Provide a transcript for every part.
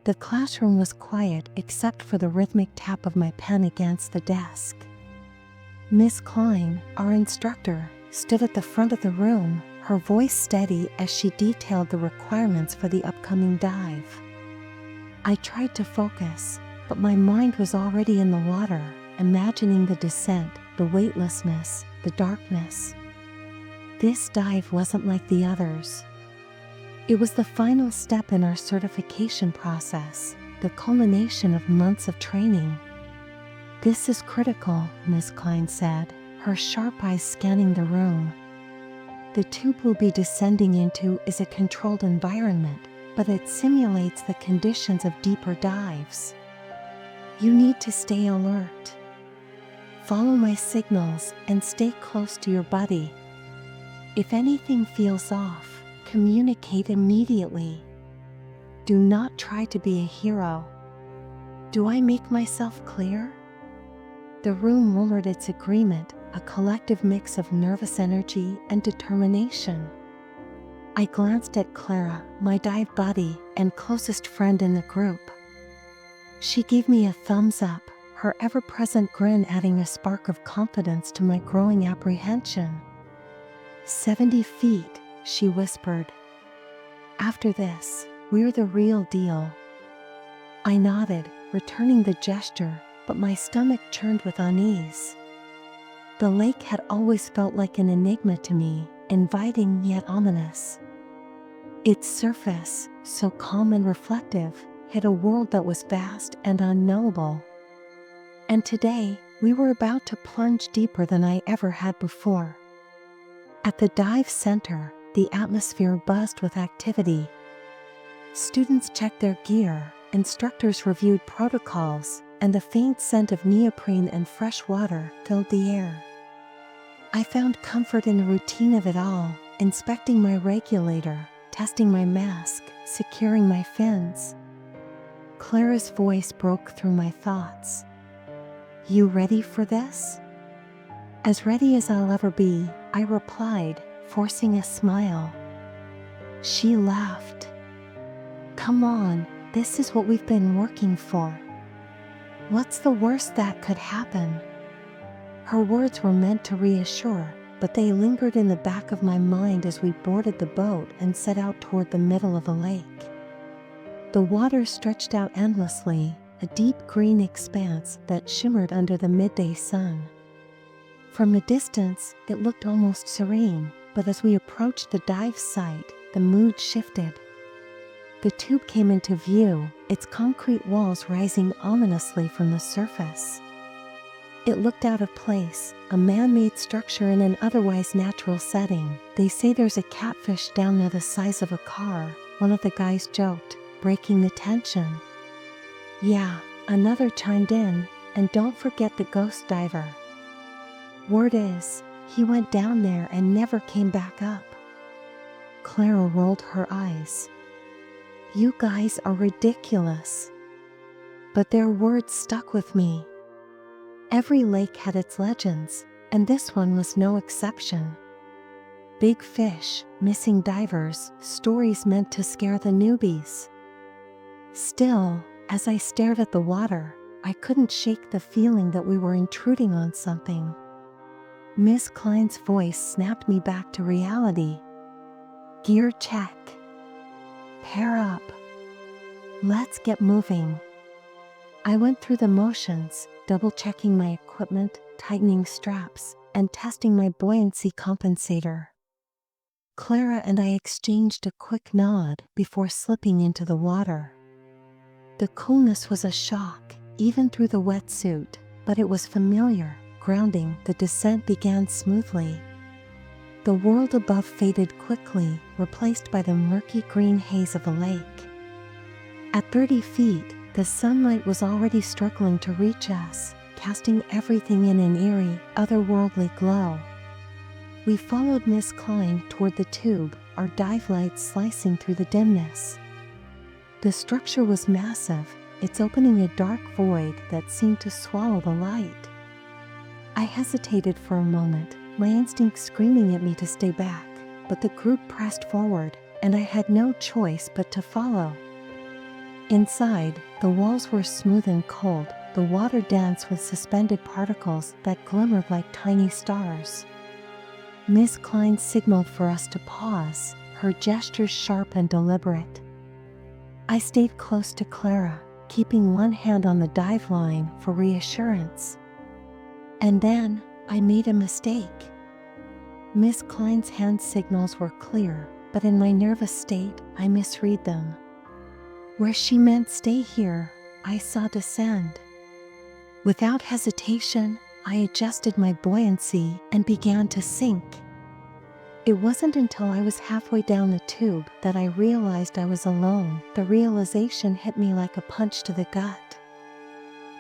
The classroom was quiet except for the rhythmic tap of my pen against the desk. Miss Klein, our instructor, stood at the front of the room, her voice steady as she detailed the requirements for the upcoming dive. I tried to focus, but my mind was already in the water, imagining the descent, the weightlessness, the darkness. This dive wasn't like the others. It was the final step in our certification process, the culmination of months of training. "This is critical," Miss Klein said, her sharp eyes scanning the room. "The tube we'll be descending into is a controlled environment, but it simulates the conditions of deeper dives. You need to stay alert. Follow my signals and stay close to your buddy. If anything feels off, communicate immediately. Do not try to be a hero." Do I make myself clear? The room murmured its agreement, a collective mix of nervous energy and determination. I glanced at Clara, my dive buddy and closest friend in the group. She gave me a thumbs up, her ever-present grin adding a spark of confidence to my growing apprehension. 70 feet, she whispered. "After this, we're the real deal." I nodded, returning the gesture, but my stomach churned with unease. The lake had always felt like an enigma to me, inviting yet ominous. Its surface, so calm and reflective, hid a world that was vast and unknowable. And today, we were about to plunge deeper than I ever had before. At the dive center, the atmosphere buzzed with activity. Students checked their gear, instructors reviewed protocols, and the faint scent of neoprene and fresh water filled the air. I found comfort in the routine of it all, inspecting my regulator, testing my mask, securing my fins. Clara's voice broke through my thoughts. "You ready for this?" "As ready as I'll ever be," I replied, forcing a smile. She laughed. "Come on, this is what we've been working for. What's the worst that could happen?" Her words were meant to reassure, but they lingered in the back of my mind as we boarded the boat and set out toward the middle of the lake. The water stretched out endlessly, a deep green expanse that shimmered under the midday sun. From a distance, it looked almost serene, but as we approached the dive site, the mood shifted. The tube came into view, its concrete walls rising ominously from the surface. It looked out of place, a man-made structure in an otherwise natural setting. "They say there's a catfish down there the size of a car," one of the guys joked, breaking the tension. "Yeah," another chimed in, "and don't forget the ghost diver. Word is, he went down there and never came back up." Clara rolled her eyes. "You guys are ridiculous." But their words stuck with me. Every lake had its legends, and this one was no exception. Big fish, missing divers, stories meant to scare the newbies. Still, as I stared at the water, I couldn't shake the feeling that we were intruding on something. Miss Klein's voice snapped me back to reality. "Gear check. Pair up. Let's get moving." I went through the motions, double-checking my equipment, tightening straps, and testing my buoyancy compensator. Clara and I exchanged a quick nod before slipping into the water. The coolness was a shock, even through the wetsuit, but it was familiar, grounding. The descent began smoothly. The world above faded quickly, replaced by the murky green haze of the lake. At 30 feet, the sunlight was already struggling to reach us, casting everything in an eerie, otherworldly glow. We followed Miss Klein toward the tube, our dive lights slicing through the dimness. The structure was massive, its opening a dark void that seemed to swallow the light. I hesitated for a moment, my instinct screaming at me to stay back, but the group pressed forward, and I had no choice but to follow. Inside, the walls were smooth and cold, the water danced with suspended particles that glimmered like tiny stars. Miss Klein signaled for us to pause, her gestures sharp and deliberate. I stayed close to Clara, keeping one hand on the dive line for reassurance. And then, I made a mistake. Miss Klein's hand signals were clear, but in my nervous state, I misread them. Where she meant stay here, I saw descend. Without hesitation, I adjusted my buoyancy and began to sink. It wasn't until I was halfway down the tube that I realized I was alone. The realization hit me like a punch to the gut.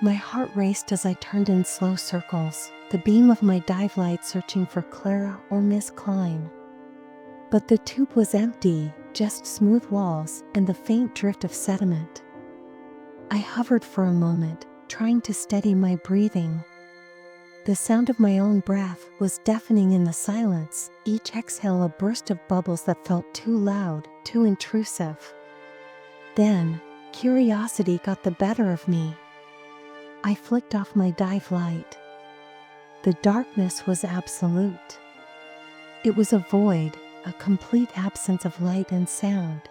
My heart raced as I turned in slow circles, the beam of my dive light searching for Clara or Miss Klein. But the tube was empty, just smooth walls and the faint drift of sediment. I hovered for a moment, trying to steady my breathing. The sound of my own breath was deafening in the silence, each exhale a burst of bubbles that felt too loud, too intrusive. Then, curiosity got the better of me. I flicked off my dive light. The darkness was absolute. It was a void, a complete absence of light and sound.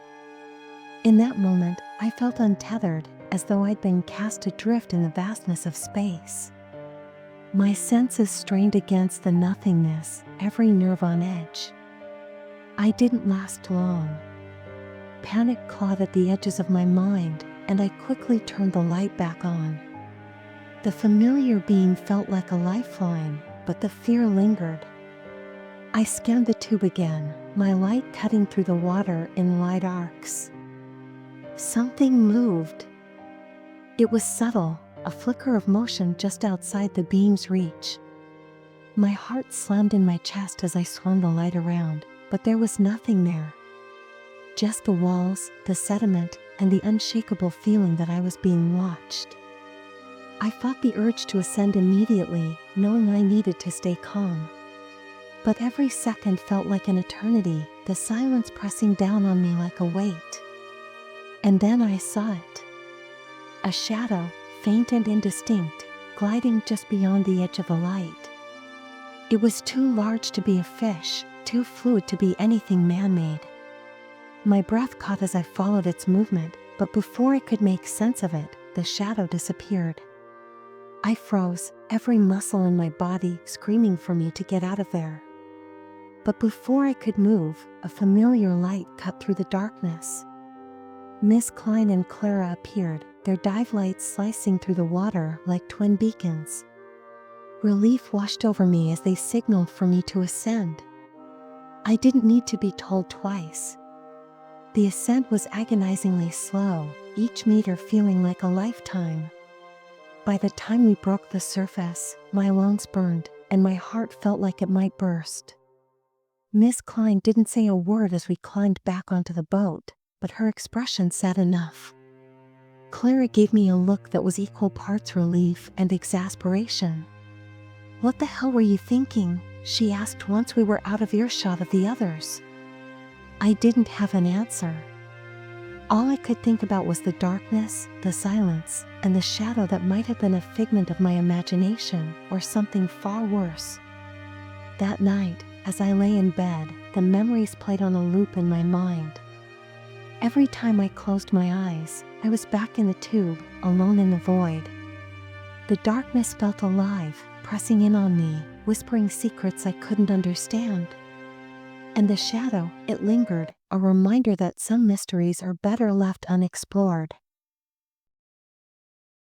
In that moment, I felt untethered, as though I'd been cast adrift in the vastness of space. My senses strained against the nothingness, every nerve on edge. I didn't last long. Panic clawed at the edges of my mind, and I quickly turned the light back on. The familiar beam felt like a lifeline, but the fear lingered. I scanned the tube again, my light cutting through the water in light arcs. Something moved. It was subtle, a flicker of motion just outside the beam's reach. My heart slammed in my chest as I swung the light around, but there was nothing there. Just the walls, the sediment, and the unshakable feeling that I was being watched. I fought the urge to ascend immediately, knowing I needed to stay calm. But every second felt like an eternity, the silence pressing down on me like a weight. And then I saw it. A shadow, faint and indistinct, gliding just beyond the edge of the light. It was too large to be a fish, too fluid to be anything man-made. My breath caught as I followed its movement, but before I could make sense of it, the shadow disappeared. I froze, every muscle in my body screaming for me to get out of there. But before I could move, a familiar light cut through the darkness. Miss Klein and Clara appeared, their dive lights slicing through the water like twin beacons. Relief washed over me as they signaled for me to ascend. I didn't need to be told twice. The ascent was agonizingly slow, each meter feeling like a lifetime. By the time we broke the surface, my lungs burned, and my heart felt like it might burst. Miss Klein didn't say a word as we climbed back onto the boat, but her expression said enough. Clara gave me a look that was equal parts relief and exasperation. "What the hell were you thinking?" she asked once we were out of earshot of the others. I didn't have an answer. All I could think about was the darkness, the silence, and the shadow that might have been a figment of my imagination or something far worse. That night, as I lay in bed, the memories played on a loop in my mind. Every time I closed my eyes, I was back in the tube, alone in the void. The darkness felt alive, pressing in on me, whispering secrets I couldn't understand. And the shadow, it lingered, a reminder that some mysteries are better left unexplored.